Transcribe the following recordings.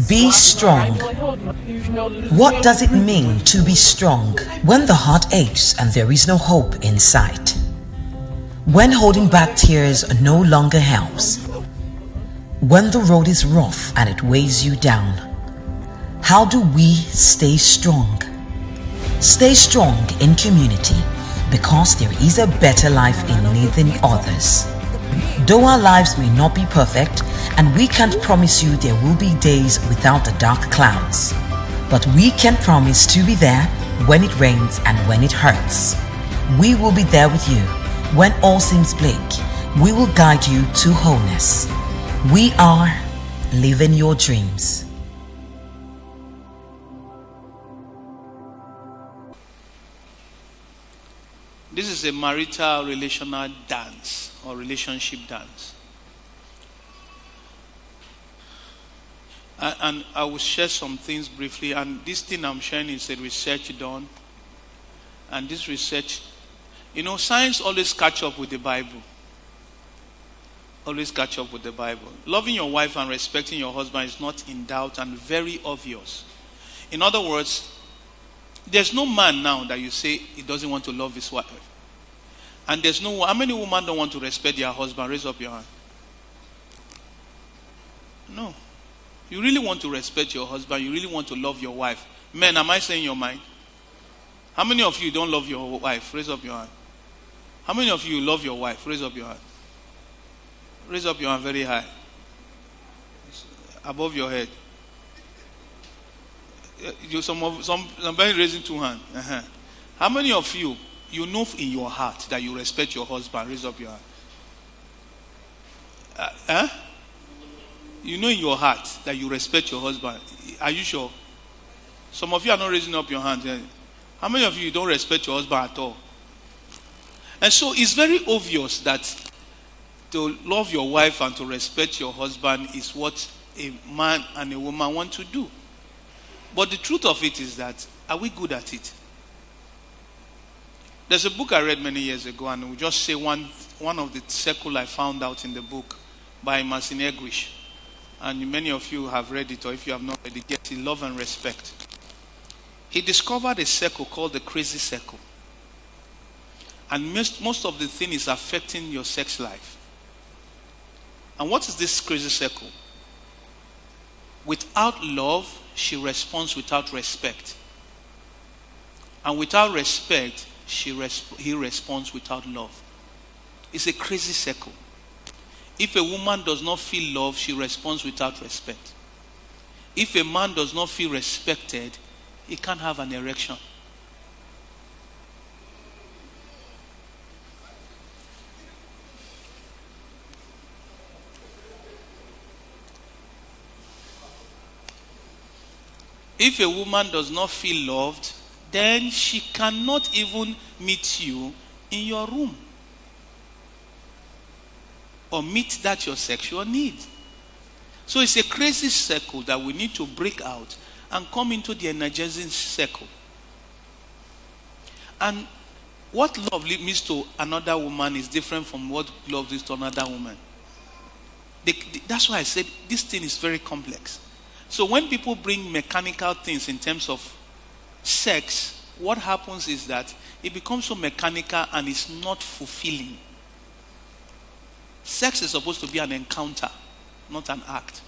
Be strong. What does it mean to be strong? When the heart aches and there is no hope in sight. When holding back tears no longer helps. When the road is rough and it weighs you down. How do we stay strong? Stay strong in community, because there is a better life in leading others. Though our lives may not be perfect, and we can't promise you there will be days without the dark clouds, but we can promise to be there when it rains and when it hurts. We will be there with you when all seems bleak. We will guide you to wholeness. We are living your dreams. This is a marital relational dance or relationship dance. And I will share some things briefly. And this thing I'm sharing is a research done. And this research, science always catch up with the Bible. Always catch up with the Bible. Loving your wife and respecting your husband is not in doubt and very obvious. In other words, there's no man now that you say he doesn't want to love his wife. And there's no, how many women don't want to respect their husband? Raise up your hand. No. You really want to respect your husband. You really want to love your wife. Men, am I saying your mind? How many of you don't love your wife? Raise up your hand. How many of you love your wife? Raise up your hand. Raise up your hand very high. Above your head. Somebody raising two hands. How many of you know in your heart that you respect your husband? Raise up your hand. You know in your heart that you respect your husband. Are you sure? Some of you are not raising up your hands. How many of you don't respect your husband at all? And so it's very obvious that to love your wife and to respect your husband is what a man and a woman want to do. But the truth of it is that, are we good at it? There's a book I read many years ago, and we'll just say one of the circle I found out in the book by Benson Akhigbe. And many of you have read it, or if you have not read it, get it, Love and Respect. He discovered a circle called the crazy circle. And most of the thing is affecting your sex life. And what is this crazy circle? Without love, she responds without respect. And without respect, he responds without love. It's a crazy circle. If a woman does not feel love, she responds without respect. If a man does not feel respected, he can't have an erection. If a woman does not feel loved, then she cannot even meet you in your room or meet that your sexual need. So it's a crazy circle that we need to break out and come into the energizing circle. And what love means to another woman is different from what love is to another woman. That's why I said this thing is very complex. So when people bring mechanical things in terms of sex, what happens is that it becomes so mechanical and it's not fulfilling. Sex is supposed to be an encounter, not an act.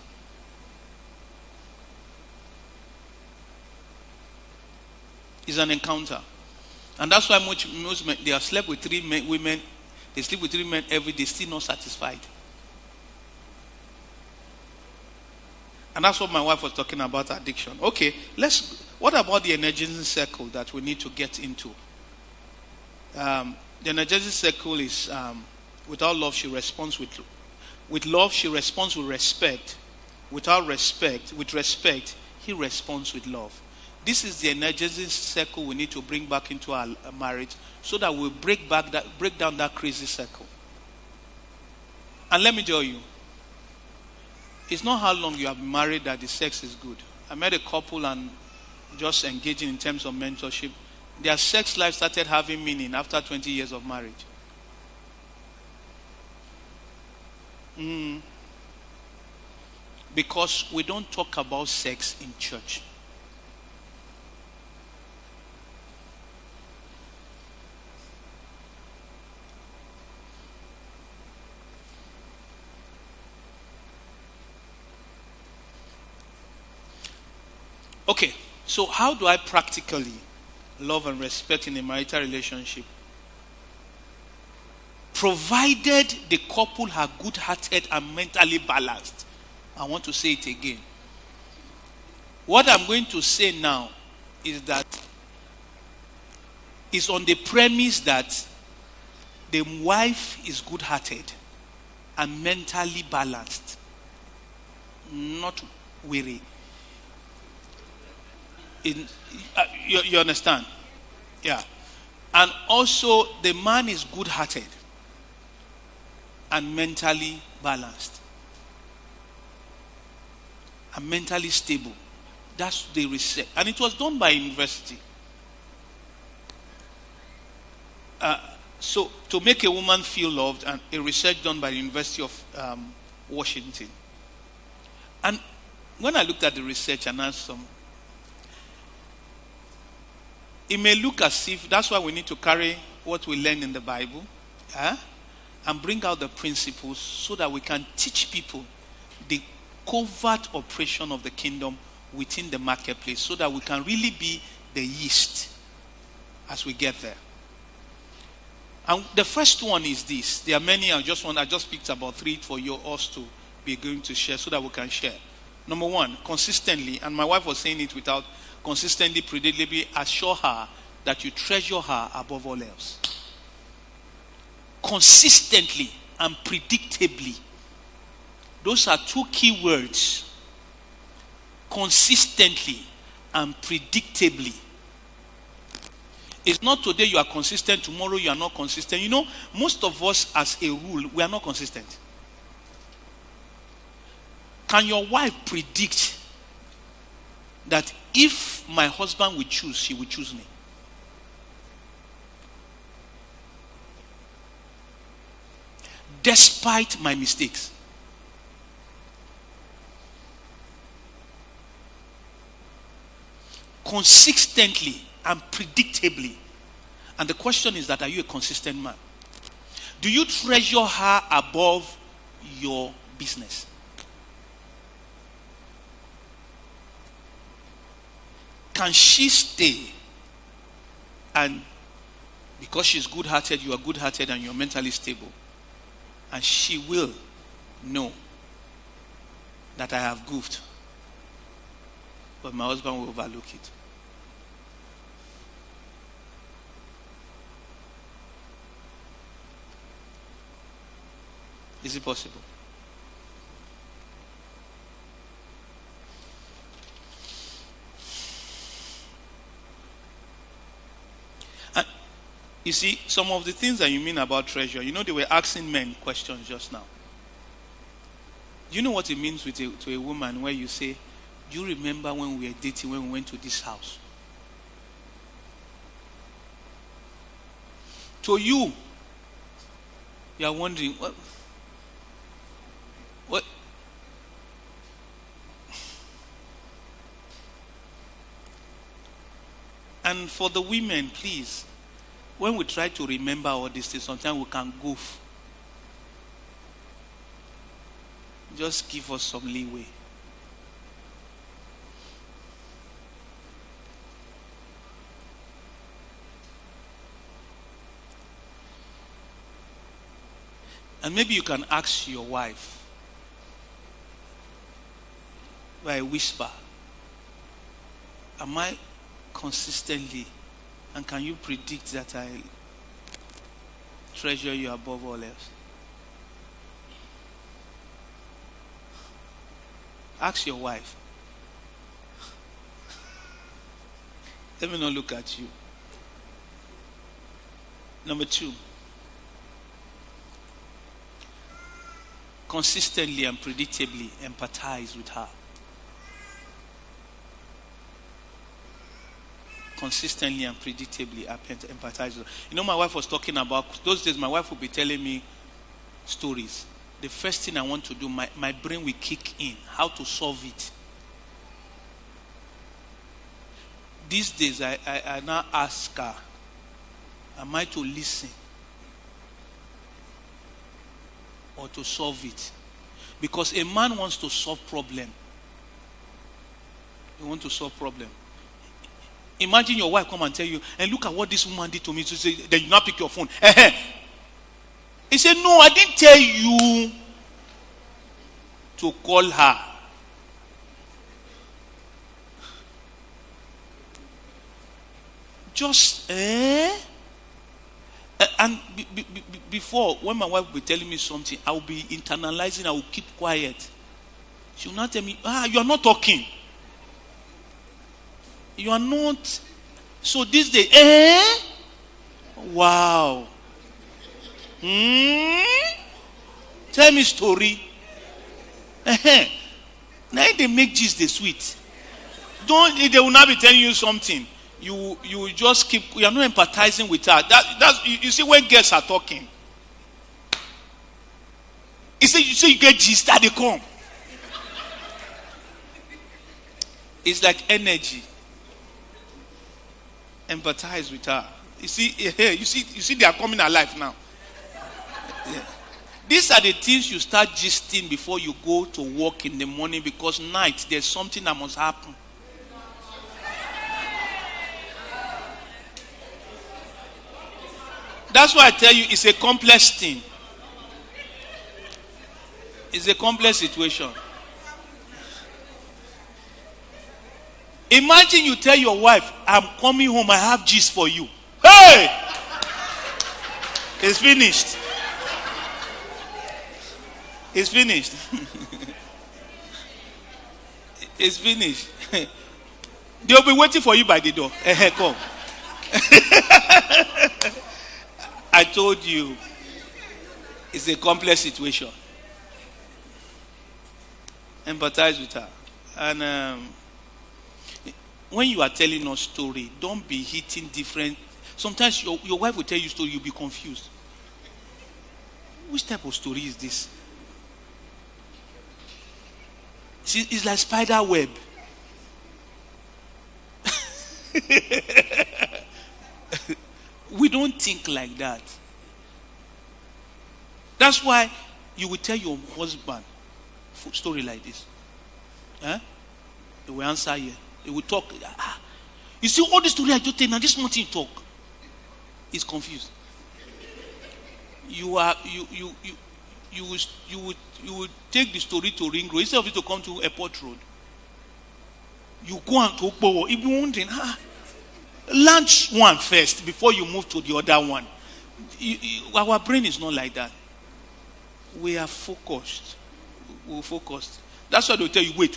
It's an encounter. And that's why most men, they have slept with women, they sleep with 3 men every day, still not satisfied. And that's what my wife was talking about, addiction. Okay, what about the energizing circle that we need to get into? The energizing circle is, without love, she responds with love, she responds with respect. Without respect, with respect, he responds with love. This is the energizing circle we need to bring back into our marriage so that we break down that crazy circle. And let me tell you, it's not how long you have been married that the sex is good. I met a couple and just engaging in terms of mentorship. Their sex life started having meaning after 20 years of marriage. because we don't talk about sex in church. Okay, so how do I practically love and respect in a marital relationship? Provided the couple are good-hearted and mentally balanced. I want to say it again. What I'm going to say now is that it's on the premise that the wife is good-hearted and mentally balanced, not weary. You understand? Yeah. And also the man is good-hearted and mentally balanced and mentally stable. That's the research. And it was done by university. So to make a woman feel loved, and a research done by the University of Washington. And when I looked at the research and asked some, it may look as if that's why we need to carry what we learn in the Bible and bring out the principles so that we can teach people the covert operation of the kingdom within the marketplace, so that we can really be the yeast as we get there. And the first one is this. There are many. I just picked about 3 for us to be going to share so that we can share. Number 1, consistently, and my wife was saying it without consistently, predictably, assure her that you treasure her above all else. Consistently and predictably. Those are 2 key words. Consistently and predictably. It's not today you are consistent, tomorrow you are not consistent. You know, most of us as a rule, we are not consistent. Can your wife predict that if my husband will choose, she will choose me? Despite my mistakes. Consistently and predictably. And the question is that, are you a consistent man? Do you treasure her above your business? Can she stay, and because she's good-hearted, you are good-hearted and you're mentally stable, and she will know that I have goofed, but my husband will overlook it? Is it possible? And you see, some of the things that you mean about treasure, you know, they were asking men questions just now. Do you know what it means to a woman where you say, do you remember when we were dating, when we went to this house? To you, you are wondering, what? And for the women, please, when we try to remember all these things, sometimes we can goof. Just give us some leeway. And maybe you can ask your wife by a whisper, am I consistently, and can you predict that I treasure you above all else? Ask your wife. Let me not look at you. Number 2, consistently and predictably empathize with her. Consistently and predictably empathize with her. You know, my wife was talking about, those days my wife would be telling me stories. the first thing I want to do, my brain will kick in. How to solve it. These days, I now ask her, am I to listen or to solve it? Because a man wants to solve problem. You want to solve problem. Imagine your wife come and tell you, and look at what this woman did to me. So say, then you now pick your phone. He said, no, I didn't tell you to call her. Just, and before, when my wife will be telling me something, I will be internalizing, I will keep quiet. She will not tell me, you are not talking. You are not. So this day, wow. Tell me story. Now they make gist the sweet. They will not be telling you something. You just keep. You are not empathizing with her. That's you see when guests are talking. You say you get gist that they come. It's like energy. Empathize with her. You see they are coming alive now. Yeah. These are the things you start gisting before you go to work in the morning, because night there's something that must happen. That's why I tell you it's a complex thing. It's a complex situation. Imagine you tell your wife, I'm coming home, I have gist for you. Hey! It's finished. It's finished. It's finished. They'll be waiting for you by the door. Come. I told you, it's a complex situation. Empathize with her. And when you are telling us story, don't be hitting different. Sometimes your wife will tell you story, you'll be confused. Which type of story is this? It's like spider web. We don't think like that. That's why you will tell your husband story like this. They will answer here. They will talk. You see all the story I just tell now, this morning talk. He's confused. You would take the story to Ring Road instead of it to come to Airport Road. You go and talk about if you wondering, launch one first before you move to the other one. Our brain is not like that. We are focused. We're focused. That's why they'll tell you, wait.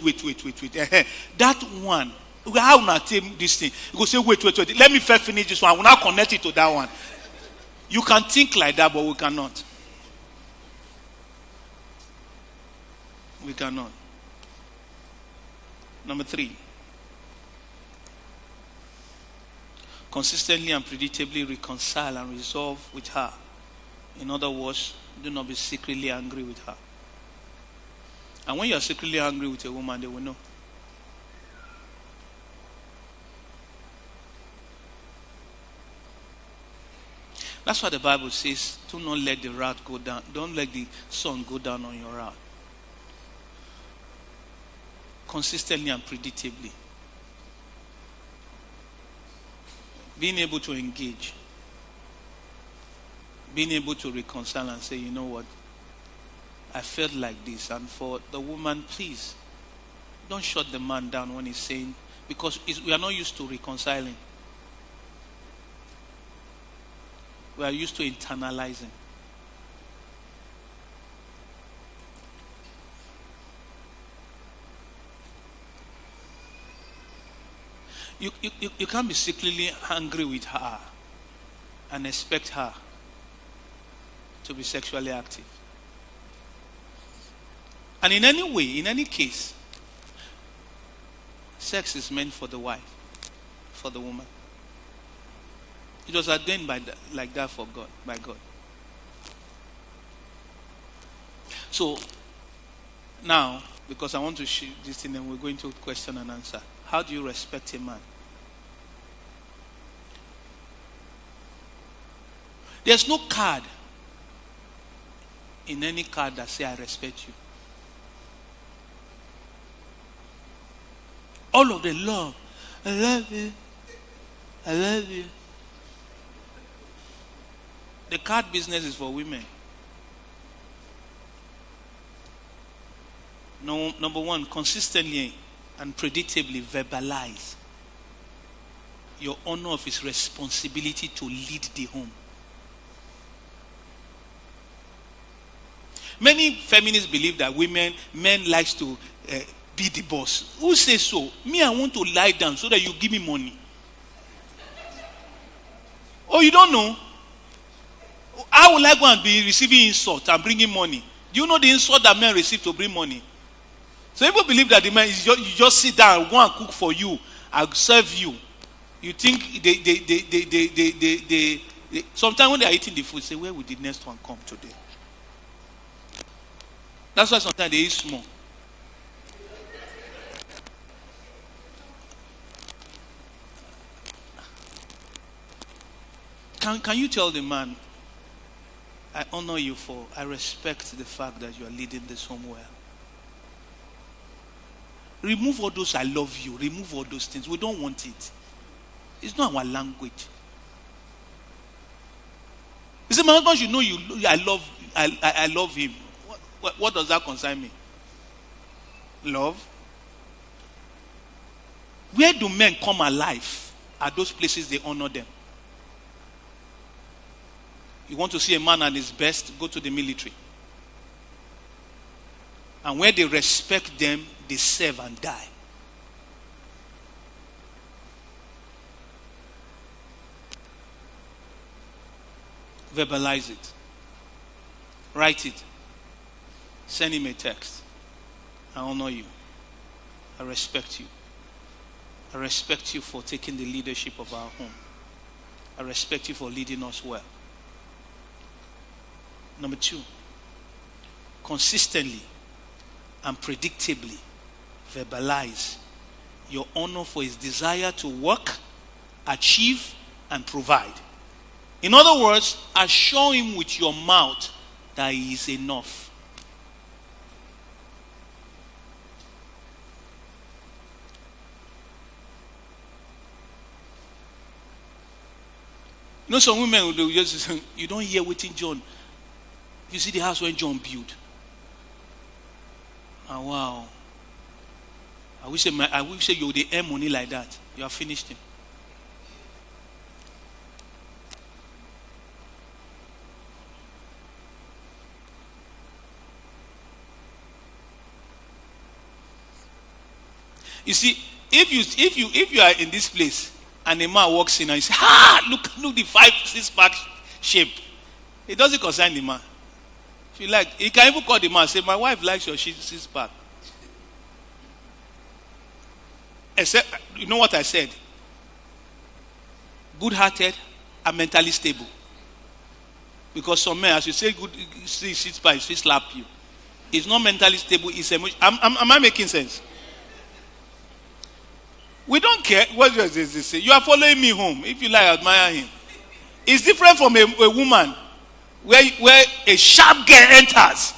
That one, how will I take this thing? You go say, wait. Let me first finish this one. I will now connect it to that one. You can think like that, but we cannot. We cannot. Number 3. Consistently and predictably reconcile and resolve with her. In other words, do not be secretly angry with her. And when you are secretly angry with a woman, they will know. That's why the Bible says, do not let the wrath go down. Don't let the sun go down on your wrath. Consistently and predictably. Being able to engage. Being able to reconcile and say, you know what? I felt like this. And for the woman, please, don't shut the man down when he's saying, because we are not used to reconciling. We are used to internalizing. You can't be secretly angry with her and expect her to be sexually active. And in any way, in any case, sex is meant for the wife, for the woman. It was ordained like that for God, by God. So, now, because I want to shoot this thing and we're going to question and answer. How do you respect a man? There's no card in any card that say I respect you. All of the love. I love you. I love you. The card business is for women. No, number one, consistently and predictably verbalize your honor of his responsibility to lead the home. Many feminists believe that men likes to be the boss. Who says so? Me, I want to lie down so that you give me money. Oh, you don't know? I would like one be receiving insult and bringing money. Do you know the insult that men receive to bring money? So people believe that the man is you just sit down, go and cook for you, I'll serve you. You think they sometimes when they are eating the food, say, where will the next one come today? That's why sometimes they eat small. Can you tell the man, I honor you I respect the fact that you are leading this home well. Remove all those I love you. Remove all those things. We don't want it. It's not our language. You say, my husband should know I love him. What does that concern me? Love? Where do men come alive? At those places they honor them. You want to see a man at his best, go to the military. And where they respect them, they serve and die. Verbalize it. Write it. Send him a text. I honor you. I respect you. I respect you for taking the leadership of our home. I respect you for leading us well. Number 2, consistently and predictably verbalize your honor for his desire to work, achieve, and provide. In other words, assure him with your mouth that he is enough. You know, some women will just say, you don't hear waiting John. You see the house when John built. Oh, wow. I wish you would earn money like that. You have finished him. You see, if you are in this place and a man walks in and you say, look the 5-6 pack shape. It doesn't concern the man. If you like, he can even call the man and say, my wife likes your 6 pack. Except, you know what I said? Good-hearted and mentally stable. Because some men, as you say, good 6 pack, he slap you. It's not mentally stable. It's emotional. Am I making sense? We don't care. What does this say? You are following me home. If you like, admire him. It's different from a woman where a sharp girl enters.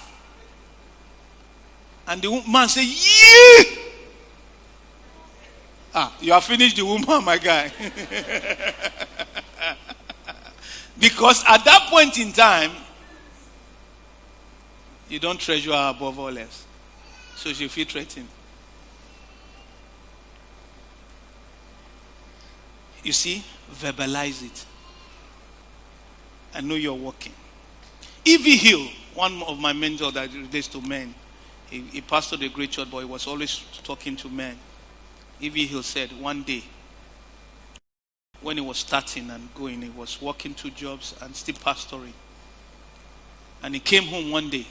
And the man say, yeah! You have finished the woman, my guy. Because at that point in time, you don't treasure her above all else. So she feel threatened. You see, verbalize it. I know you're working. E.V. Hill, one of my mentors that relates to men, he pastored a great church, but he was always talking to men. E.V. Hill said one day, when he was starting and going, he was working 2 jobs and still pastoring. And he came home one day,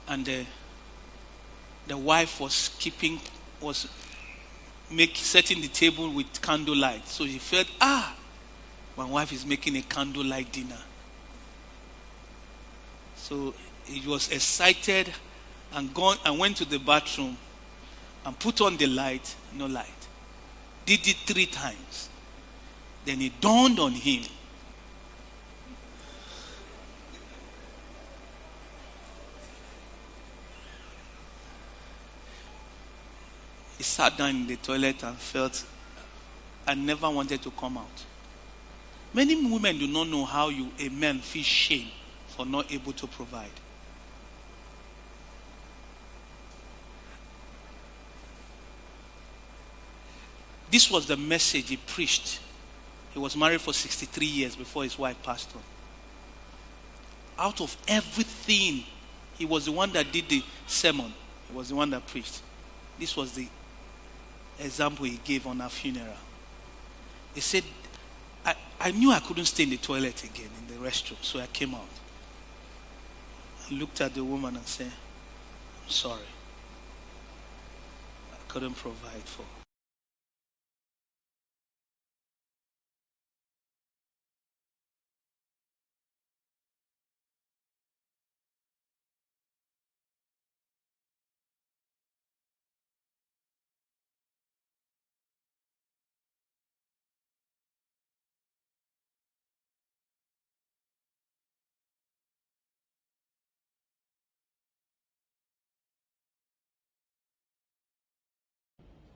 and the wife was setting the table with candlelight. So he felt, my wife is making a candlelight dinner. So he was excited and went to the bathroom and put on the light, no light. Did it 3 times. Then it dawned on him. He sat down in the toilet and felt, I never wanted to come out. Many women do not know how a man feels shame for not able to provide. This was the message he preached. He was married for 63 years before his wife passed on. Out of everything, he was the one that did the sermon. He was the one that preached. This was the example he gave on our funeral. He said, I knew I couldn't stay in the toilet again in the restroom, so I came out. I looked at the woman and said, I'm sorry. I couldn't provide for her.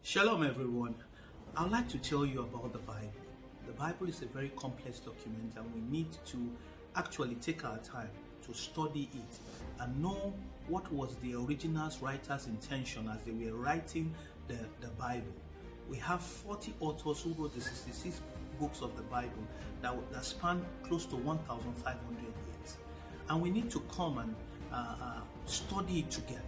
Shalom everyone. I'd like to tell you about the Bible. The Bible is a very complex document and we need to actually take our time to study it and know what was the original writer's intention as they were writing the Bible. We have 40 authors who wrote the 66 books of the Bible that span close to 1,500 years. And we need to come and study it together.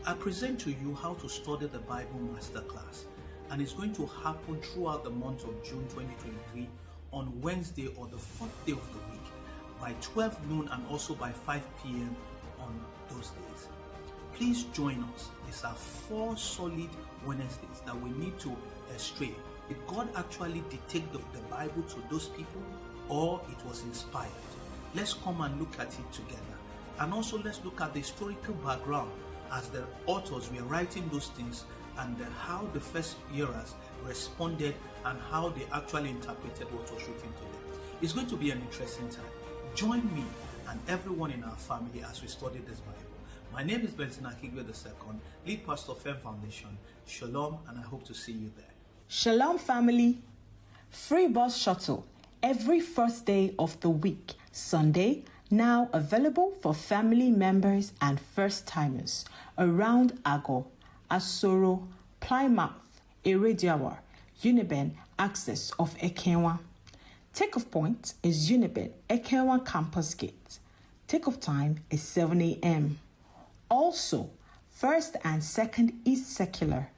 I present to you how to study the Bible Masterclass, and it's going to happen throughout the month of June 2023 on Wednesday or the 4th day of the week by 12 noon and also by 5 p.m. on those days. Please join us. These are 4 solid Wednesdays that we need to stray. Did God actually dictate the Bible to those people, or it was inspired? Let's come and look at it together. And also let's look at the historical background as the authors were writing those things and how the first hearers responded and how they actually interpreted what was written to them. It's going to be an interesting time. Join me and everyone in our family as we study this Bible. My name is Benson Akhigbe II, lead pastor of Fem Foundation. Shalom, and I hope to see you there. Shalom family. Free bus shuttle every first day of the week, Sunday, now available for family members and first-timers around Ago, Asoro, Plymouth, Irediawa, Uniben access of Ekenwa. Takeoff point is Uniben Ekenwa Campus Gate. Takeoff time is 7 a.m. Also, first and second East Secular,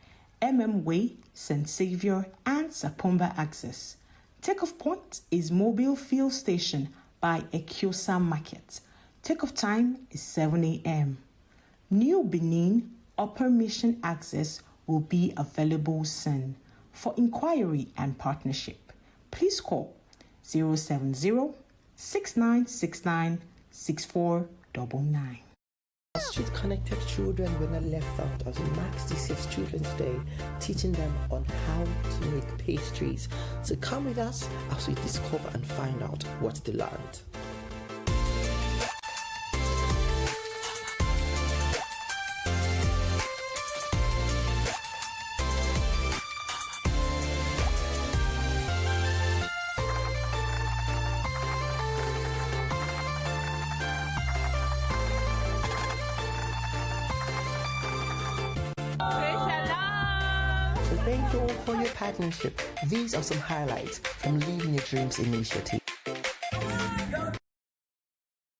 Way, St. Xavier, and Sapumba access. Takeoff point is Mobile Field Station by Ekiosa Market. Takeoff time is 7 a.m. New Benin Upper Mission access will be available soon. For inquiry and partnership, please call 070-6969-6499. Street-connected children were not left out as we mark this year's Children's Day, teaching them on how to make pastries. So come with us as we discover and find out what they learned. Thank you all for your partnership. These are some highlights from Living Your Dreams initiative.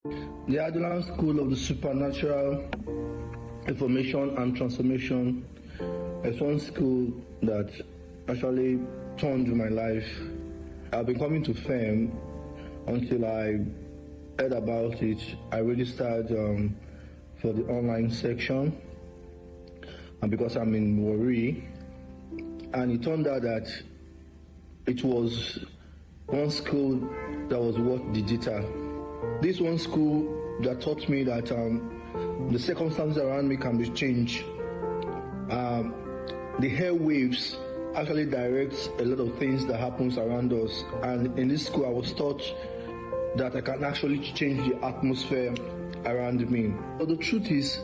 The Adulam School of the Supernatural Information and Transformation is one school that actually turned my life. I've been coming to FEM until I heard about it. I registered for the online section, and because I'm in Warri, and it turned out that it was one school that was worth digital. This one school that taught me that the circumstances around me can be changed. The air waves actually directs a lot of things that happens around us, and in this school I was taught that I can actually change the atmosphere around me. But the truth is,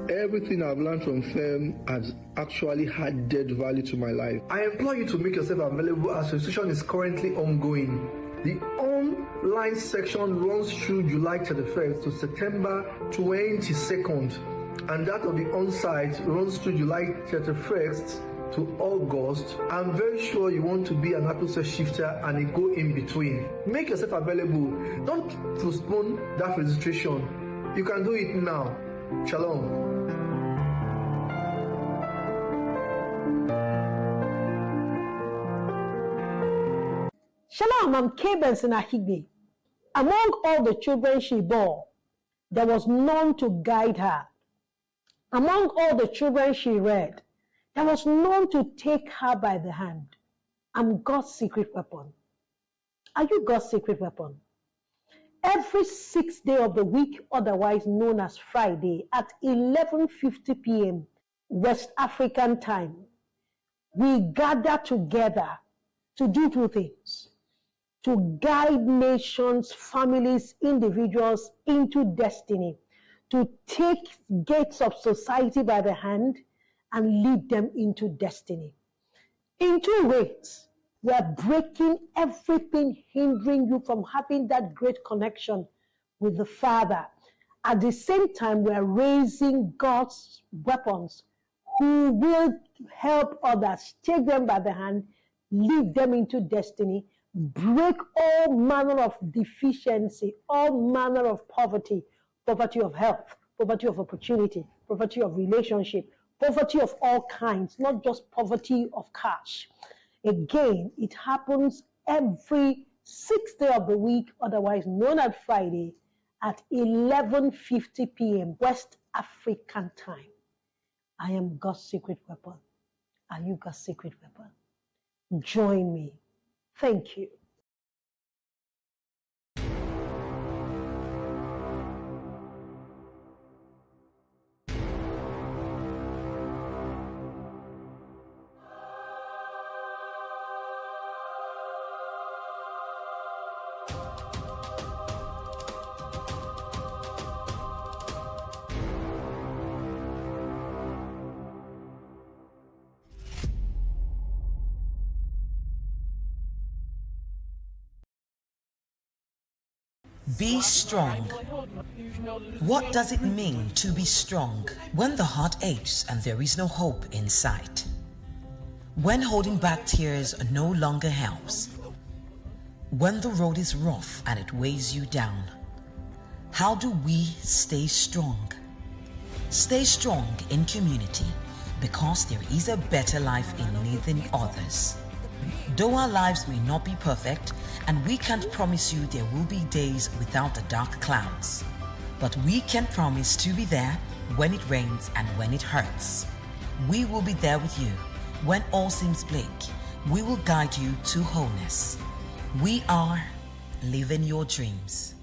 everything I've learned from FEM has actually added value to my life. I implore you to make yourself available as registration is currently ongoing. The online section runs through July 31st to September 22nd, and that of the on-site runs through July 31st to August. I'm very sure you want to be an atmosphere shifter and a go in between. Make yourself available. Don't postpone that registration. You can do it now. Shalom. Shalom, I'm Benson Akhigbe. Among all the children she bore, there was none to guide her. Among all the children she reared, there was none to take her by the hand. I'm God's secret weapon. Are you God's secret weapon? Every 6th day of the week, otherwise known as Friday, at 11:50 p.m. West African time, we gather together to do two things: to guide nations, families, individuals into destiny, to take gates of society by the hand and lead them into destiny. In two ways, we are breaking everything hindering you from having that great connection with the Father. At the same time, we are raising God's weapons who will help others, take them by the hand, lead them into destiny, break all manner of deficiency, all manner of poverty, poverty of health, poverty of opportunity, poverty of relationship, poverty of all kinds, not just poverty of cash. Again, it happens every 6th day of the week, otherwise known as Friday, at 11:50 p.m. West African time. I am God's secret weapon. Are you God's secret weapon? Join me. Thank you. Be strong. What does it mean to be strong when the heart aches and there is no hope in sight? When holding back tears no longer helps? When the road is rough and it weighs you down? How do we stay strong? Stay strong in community, because there is a better life in leading others. Though our lives may not be perfect, and we can't promise you there will be days without the dark clouds, but we can promise to be there when it rains and when it hurts. We will be there with you when all seems bleak. We will guide you to wholeness. We are living your dreams.